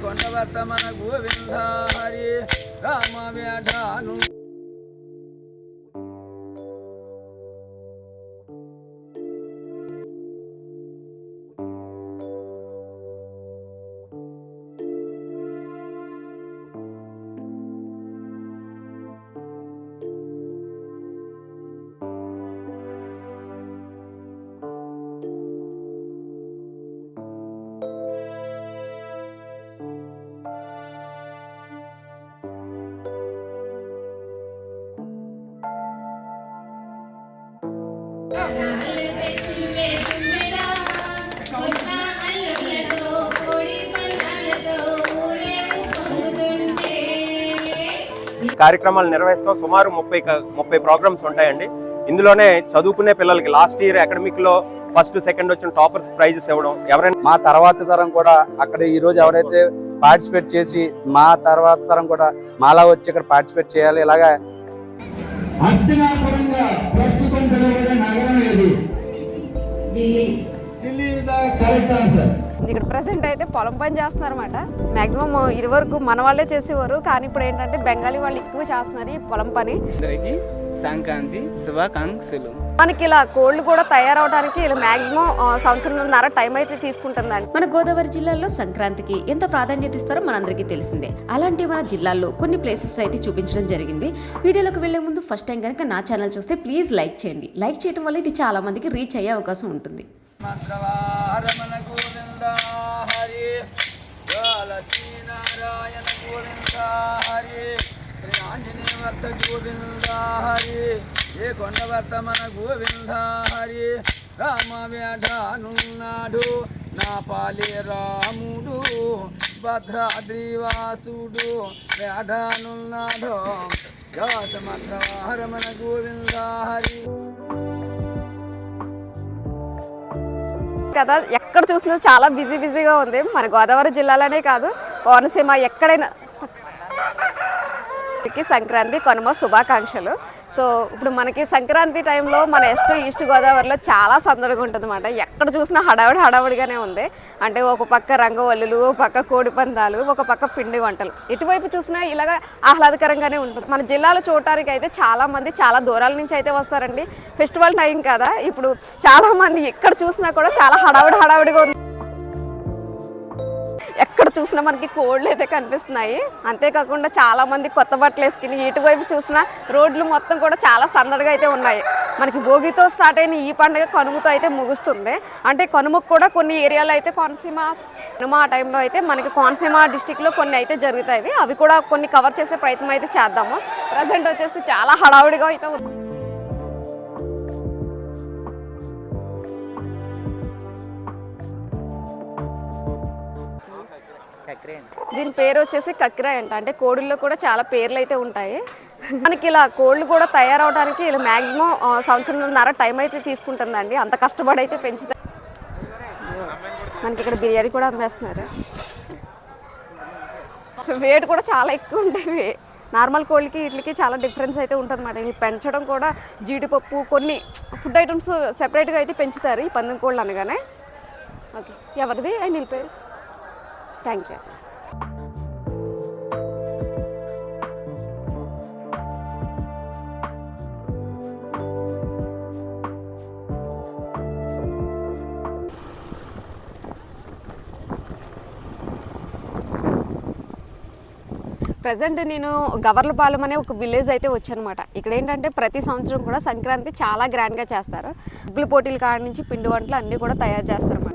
కొండవర్తమన గోవింద హరి రామ వ్యాఢాను కార్యక్రమాలు నిర్వహిస్తాం. సుమారు 30 ప్రోగ్రామ్స్ ఉంటాయండి. ఇందులోనే చదువుకునే పిల్లలకి లాస్ట్ ఇయర్ అకాడమిక్ లో ఫస్ట్ సెకండ్ వచ్చిన టాపర్స్ ప్రైజెస్ ఇవ్వడం, ఎవరైనా మా తర్వాత తరం కూడా అక్కడ ఈ రోజు ఎవరైతే పార్టిసిపేట్ చేసి మా తర్వాత తరం కూడా మాలా వచ్చి ఇక్కడ పార్టిసిపేట్ చేయాలి. ఇలాగా హస్తినాపురంగా ప్రస్తుతం పిలువబడే నగరం ఏది? Delhi correct answer. ఇక్కడ ప్రెసెంట్ అయితే పొలం పని చేస్తున్నారు అనమాట. మాక్సిమం ఇది వరకు మన వాళ్ళే చేసేవారు, కానీ ఇప్పుడు ఏంటంటే బెంగాలీ వాళ్ళు ఎక్కువ చేస్తున్నారు ఈ పొలం పని. సంక్రాంతి శుభాకాంక్షలు. మనకి ఇలా కోళ్ళు కూడా తయారవడానికి ఇలా మాక్సిమం సంవత్సరంన్నర టైం అయితే తీసుకుంటుందండి. మన గోదావరి జిల్లాలో సంక్రాంతికి ఎంత ప్రాధాన్యత ఇస్తారో మనందరికీ తెలిసిందే. అలాంటి మన జిల్లాల్లో కొన్ని ప్లేసెస్ అయితే చూపించడం జరిగింది. వీడియోలోకి వెళ్లే ముందు ఫస్ట్ టైం కనుక నా ఛానల్ చూస్తే ప్లీజ్ లైక్ చేయండి. లైక్ చేయడం వల్ల ఇది చాలా మందికి రీచ్ అయ్యే అవకాశం ఉంటుంది. గోవింద హరి ఏ కొండవర్తమన గోవింద హరి రామ వ్యాఢానున్నాడు నా పాలి రాముడు భద్రాద్రివాసుడు వ్యాఢానున్నాడు సమర్థవారమన గోవింద హరి. కదా ఎక్కడ చూసినా చాలా బిజీగా ఉంది. మన గోదావరి జిల్లాలోనే కాదు, కోనసీమ ఎక్కడైనా సంక్రాంతి కనుమ శుభాకాంక్షలు. సో ఇప్పుడు మనకి సంక్రాంతి టైంలో మన ఈస్ట్ గోదావరిలో చాలా సందడిగా ఉంటుంది అన్నమాట. ఎక్కడ చూసినా హడావుడిగానే ఉంది. అంటే ఒక పక్క రంగవల్లులు, ఒక పక్క కోడి పందాలు, ఒక పక్క పిండి వంటలు, ఇటువైపు చూసినా ఇలాగ ఆహ్లాదకరంగానే ఉంటుంది. మన జిల్లాలో చూడటానికి అయితే చాలామంది చాలా దూరాల నుంచి అయితే వస్తారండి. ఫెస్టివల్ టైం కదా, ఇప్పుడు చాలామంది ఎక్కడ చూసినా కూడా చాలా హడావుడిగా ఉంది. ఎక్కడ చూసినా మనకి కోళ్ళు అయితే కనిపిస్తున్నాయి. అంతేకాకుండా చాలా మంది కొత్త బట్టలు వేసుకుని ఇటువైపు చూసినా రోడ్లు మొత్తం కూడా చాలా సందడిగా అయితే ఉన్నాయి. మనకి భోగితో స్టార్ట్ అయిన ఈ పండుగ కనుమతో అయితే ముగుస్తుంది. అంటే కనుమకు కూడా కొన్ని ఏరియాలో అయితే కనుమ ఆ టైంలో అయితే మనకి కోనసీమ డిస్టిక్లో కొన్ని అయితే జరుగుతాయి. అవి కూడా కొన్ని కవర్ చేసే ప్రయత్నం అయితే చేద్దాము. ప్రజెంట్ వచ్చేసి చాలా హడావుడిగా అయితే ఉంది. దీని పేరు వచ్చేసి కక్కిరాయ్ అంట. అంటే కోడిల్లో కూడా చాలా పేర్లు అయితే ఉంటాయి. మనకి ఇలా కోళ్ళు కూడా తయారవడానికి ఇలా మాక్సిమం సంవత్సరంన్నర టైం అయితే తీసుకుంటుందండి. అంత కష్టపడి అయితే పెంచుతారు. మనకి ఇక్కడ బిర్యానీ కూడా అమ్మేస్తున్నారు. వెయిట్ కూడా చాలా ఎక్కువ ఉంటాయి. నార్మల్ కోళ్ళకి వీటికి చాలా డిఫరెన్స్ అయితే ఉంటుంది అన్నమాట. ఇవి పెంచడం కూడా జీడిపప్పు కొన్ని ఫుడ్ ఐటమ్స్ సెపరేట్గా అయితే పెంచుతారు ఈ పందెం కోళ్ళు అనగానే. ఓకే, ఎవరిది అనిల్ పేరు? Thank you. ప్రజెంట్ నేను గవర్లపాలెం అనే ఒక విలేజ్ అయితే వచ్చానమాట. ఇక్కడ ఏంటంటే ప్రతి సంవత్సరం కూడా సంక్రాంతి చాలా గ్రాండ్గా చేస్తారు. ముగ్గుల పోటీల కాడ నుంచి పిండి వంటలు అన్నీ కూడా తయారు చేస్తారు అన్నమాట.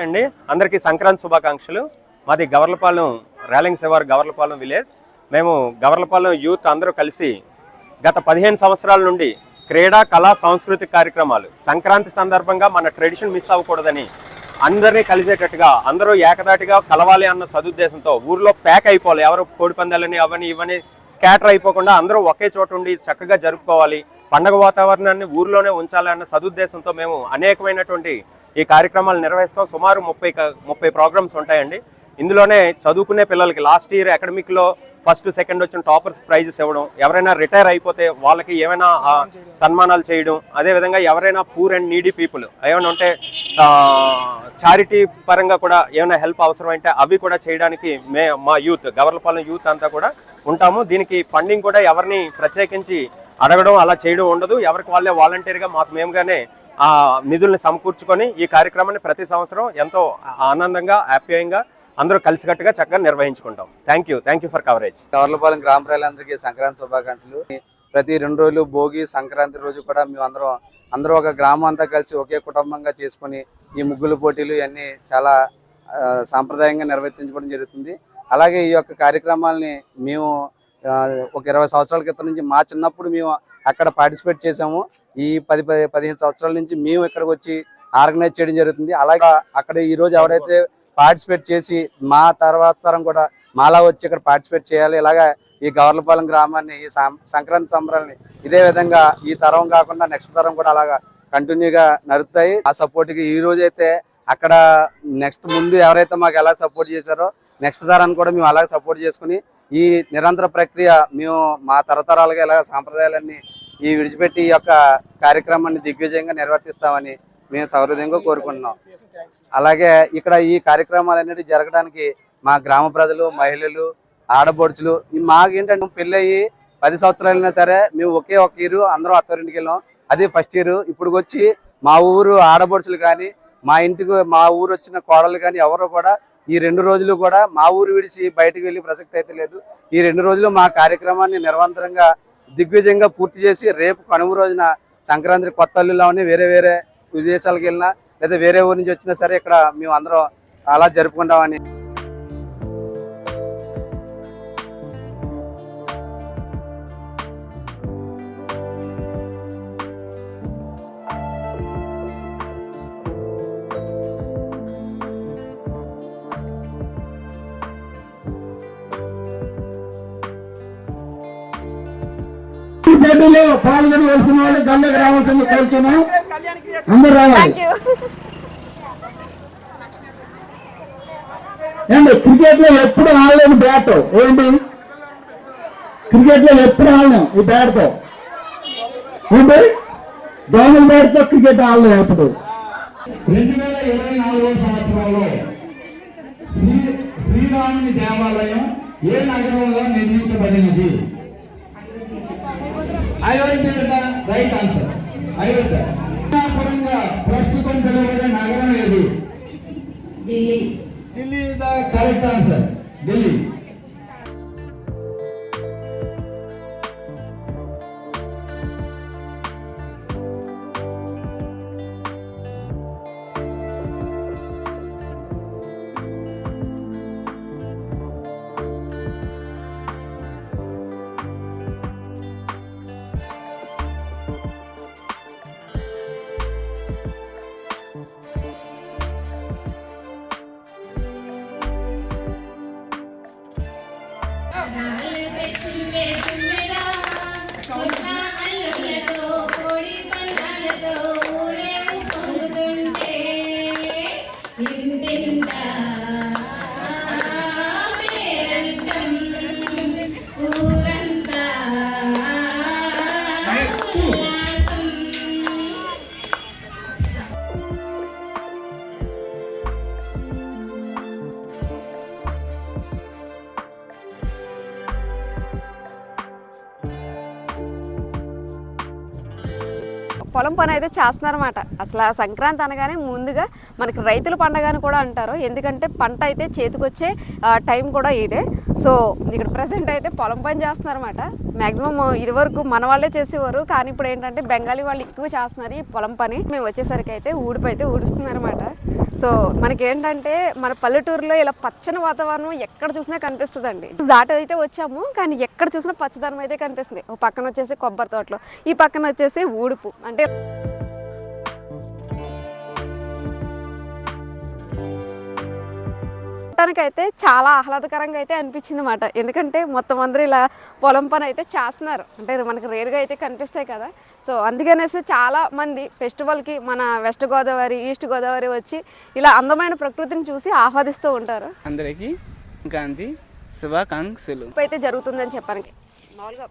అండి అందరికీ సంక్రాంతి శుభాకాంక్షలు. మాది గవర్లపాలెం రేలింగ్ శివారు గవర్లపాలెం విలేజ్. మేము గవర్లపాలెం యూత్ అందరూ కలిసి గత 15 సంవత్సరాల నుండి క్రీడా కళా సాంస్కృతిక కార్యక్రమాలు సంక్రాంతి సందర్భంగా మన ట్రెడిషన్ మిస్ అవ్వకూడదని అందరినీ కలిసేటట్టుగా అందరూ ఏకదాటిగా కలవాలి అన్న సదుద్దేశంతో ఊర్లో ప్యాక్ అయిపోవాలి. ఎవరు కోడి పందాలని అవన్నీ ఇవన్నీ స్కాటర్ అయిపోకుండా అందరూ ఒకే చోట ఉండి చక్కగా జరుపుకోవాలి, పండగ వాతావరణాన్ని ఊర్లోనే ఉంచాలి అన్న సదుద్దేశంతో మేము అనేకమైనటువంటి ఈ కార్యక్రమాలు నిర్వహిస్తాం. సుమారు 30 ప్రోగ్రామ్స్ ఉంటాయండి. ఇందులోనే చదువుకునే పిల్లలకి లాస్ట్ ఇయర్ అకాడమిక్లో ఫస్ట్ సెకండ్ వచ్చిన టాపర్స్ ప్రైజెస్ ఇవ్వడం, ఎవరైనా రిటైర్ అయిపోతే వాళ్ళకి ఏమైనా సన్మానాలు చేయడం, అదేవిధంగా ఎవరైనా పూర్ అండ్ నీడీ పీపుల్ ఏమైనా ఉంటే చారిటీ పరంగా కూడా ఏమైనా హెల్ప్ అవసరం అంటే అవి కూడా చేయడానికి మా యూత్ గవర్లపాలెం యూత్ అంతా కూడా ఉంటాము. దీనికి ఫండింగ్ కూడా ఎవరిని ప్రత్యేకించి అడగడం అలా చేయడం ఉండదు. ఎవరికి వాళ్ళే వాలంటీర్గా మాకు మేముగానే ఆ నిధుల్ని సమకూర్చుకొని ఈ కార్యక్రమాన్ని ప్రతి సంవత్సరం ఎంతో ఆనందంగా ఆప్యాయంగా అందరూ కలిసికట్టుగా చక్కగా నిర్వహించుకుంటాం. Thank you for coverage. Gavarlapalem గ్రామ ప్రజలందరికీ సంక్రాంతి శుభాకాంక్షలు. ప్రతి 2 రోజులు భోగి సంక్రాంతి రోజు కూడా మేము అందరూ ఒక గ్రామం అంతా కలిసి ఒకే కుటుంబంగా చేసుకొని ఈ ముగ్గుల పోటీలు ఇవన్నీ చాలా సాంప్రదాయంగా నిర్వర్తించుకోవడం జరుగుతుంది. అలాగే ఈ యొక్క కార్యక్రమాలని మేము ఒక 20 సంవత్సరాల క్రితం నుంచి మా చిన్నప్పుడు మేము అక్కడ పార్టిసిపేట్ చేసాము. ఈ 10-15 సంవత్సరాల నుంచి మేము ఇక్కడికి వచ్చి ఆర్గనైజ్ చేయడం జరుగుతుంది. అలాగే అక్కడ ఈరోజు ఎవరైతే పార్టిసిపేట్ చేసి మా తర్వాత తరం కూడా మాలా వచ్చి ఇక్కడ పార్టిసిపేట్ చేయాలి. ఇలాగా ఈ గవర్లపాలెం గ్రామాన్ని ఈ సంక్రాంతి సంబరాన్ని ఇదే విధంగా ఈ తరం కాకుండా నెక్స్ట్ తరం కూడా అలాగా కంటిన్యూగా నడుస్తాయి. ఆ సపోర్ట్కి ఈ రోజు అయితే అక్కడ నెక్స్ట్ ముందు ఎవరైతే మాకు ఎలా సపోర్ట్ చేశారో నెక్స్ట్ తరాన్ని కూడా మేము అలాగే సపోర్ట్ చేసుకుని ఈ నిరంతర ప్రక్రియ మేము మా తరతరాలుగా ఇలా సాంప్రదాయాలన్నీ ఈ విడిచిపెట్టి ఈ యొక్క కార్యక్రమాన్ని దిగ్విజయంగా నిర్వర్తిస్తామని మేము సౌహృదయంగా కోరుకుంటున్నాం. అలాగే ఇక్కడ ఈ కార్యక్రమాలన్నిటి జరగడానికి మా గ్రామ ప్రజలు, మహిళలు, ఆడబడుచులు మాకేంటంటే పెళ్ళయి 10 సంవత్సరాలైనా సరే మేము ఒకే ఒక ఇయర్ అందరూ అత్తవారింటికి వెళ్ళాం. అది ఫస్ట్ ఇయర్. ఇప్పుడు వచ్చి మా ఊరు ఆడబడుచులు కానీ మా ఊరు వచ్చిన కోడలు కానీ ఎవరు కూడా ఈ 2 రోజులు కూడా మా ఊరు విడిచి బయటకు వెళ్ళి ప్రసక్తి అయితే లేదు. ఈ 2 రోజులు మా కార్యక్రమాన్ని నిరంతరంగా దిగ్విజయంగా పూర్తి చేసి రేపు కనుమ రోజున సంక్రాంతి కొత్త అల్లులోని వేరే విదేశాలకు వెళ్ళినా లేదా వేరే ఊరి నుంచి వచ్చినా సరే ఇక్కడ మేము అందరం అలా జరుపుకుంటామని. పోటీలో పాల్గొనవలసిన వాళ్ళు గల్లకి రావాల్సింది కోరుతున్నాం. అందరూ రావాలి. ఏంటి క్రికెట్ లో ఎప్పుడు ఆడలేదు బ్యాట్. ఏంటి క్రికెట్ లో ఎప్పుడు ఆడలేం ఈ బ్యాట్ తో. ఏంటి దోమల బ్యాట్ తో క్రికెట్ ఆడలేం ఎప్పుడు. 2024వ సంవత్సరంలో శ్రీరాముని దేవాలయం ఏ నగరంలో నిర్మించబడినది? Ayodhya right answer. అయోధ్య. పరంగా ప్రస్తుతం పిలువబడే నగరం ఏది? Delhi. Delhi is the correct answer. Delhi. పొలం పని అయితే చేస్తున్నారన్నమాట. అసలు ఆ సంక్రాంతి అనగానే ముందుగా మనకి రైతుల పండగ అని కూడా అంటారు. ఎందుకంటే పంట అయితే చేతికొచ్చే టైం కూడా ఇదే. సో ఇక్కడ ప్రజెంట్ అయితే పొలం పని చేస్తున్నారన్నమాట. మ్యాక్సిమం ఇదివరకు మన వాళ్ళే చేసేవారు, కానీ ఇప్పుడు ఏంటంటే బెంగాలీ వాళ్ళు ఎక్కువ చేస్తున్నారు ఈ పొలం పని. మేము వచ్చేసరికి అయితే ఊడిపోయితే ఊడుస్తున్నారన్నమాట. సో మనకేంటంటే మన పల్లెటూరులో ఇలా పచ్చని వాతావరణం ఎక్కడ చూసినా కనిపిస్తుందండి. దాటైతే వచ్చాము కానీ ఎక్కడ చూసినా పచ్చదనం అయితే కనిపిస్తుంది. ఒక పక్కన వచ్చేసి కొబ్బరి తోటలు, ఈ పక్కన వచ్చేసి ఊడుపు. అంటే అయితే చాలా ఆహ్లాదకరంగా అయితే అనిపించింది అన్నమాట. ఎందుకంటే మొత్తం అందరూ ఇలా పొలం పని అయితే చేస్తున్నారు. అంటే మనకు రేరుగా అయితే కనిపిస్తాయి కదా. సో అందుకనేసి చాలా మంది ఫెస్టివల్కి మన వెస్ట్ గోదావరి, ఈస్ట్ గోదావరి వచ్చి ఇలా అందమైన ప్రకృతిని చూసి ఆహ్వాదిస్తూ ఉంటారు. అందరికీ సంక్రాంతి శుభాకాంక్షలు. అయితే జరుగుతుందని చెప్పడానికి మామూలుగా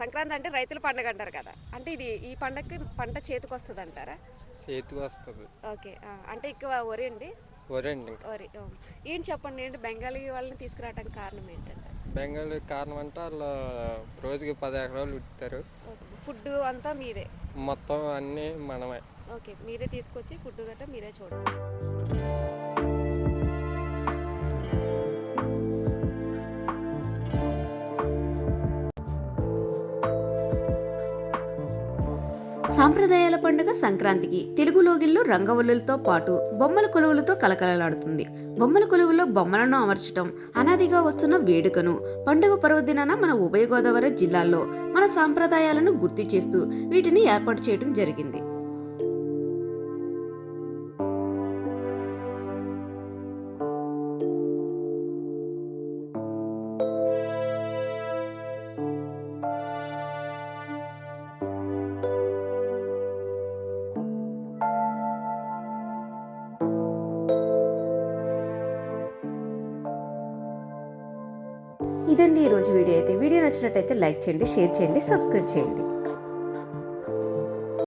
సంక్రాంతి అంటే రైతుల పండుగ అంటారు కదా. అంటే ఈ పండగకి పంట చేతికి వస్తుంది అంటారా? చేతికి వస్తుంది. ఓకే. అంటే ఎక్కువ వరి అండి. వరి అండి. వరి ఏంటి చెప్పండి, ఏంటి బెంగాలీ వాళ్ళని తీసుకురావడానికి కారణం ఏంటంటే? బెంగాలీ కారణం అంటే వాళ్ళు రోజుకి 10 ఎకరాలు ఉట్టుతారు. ఫుడ్ అంతా మీదే? మొత్తం అన్నీ మనమే. ఓకే, మీరే తీసుకొచ్చి ఫుడ్ గట్రా మీరే చూడండి. సాంప్రదాయాల పండుగ సంక్రాంతికి తెలుగు లోగిల్లో రంగవల్లులతో పాటు బొమ్మల కొలువులతో కలకలలాడుతుంది. బొమ్మల కొలువులో బొమ్మలను అమర్చడం అనాదిగా వస్తున్న వేడుకను పండుగ పర్వదినాన మన ఉభయ గోదావరి జిల్లాల్లో మన సాంప్రదాయాలను గుర్తు చేస్తూ వీటిని ఏర్పాటు చేయడం జరిగింది. ఇదండి ఈరోజు వీడియో. అయితే వీడియో నచ్చినట్టయితే లైక్ చేయండి, షేర్ చేయండి, సబ్స్క్రైబ్ చేయండి.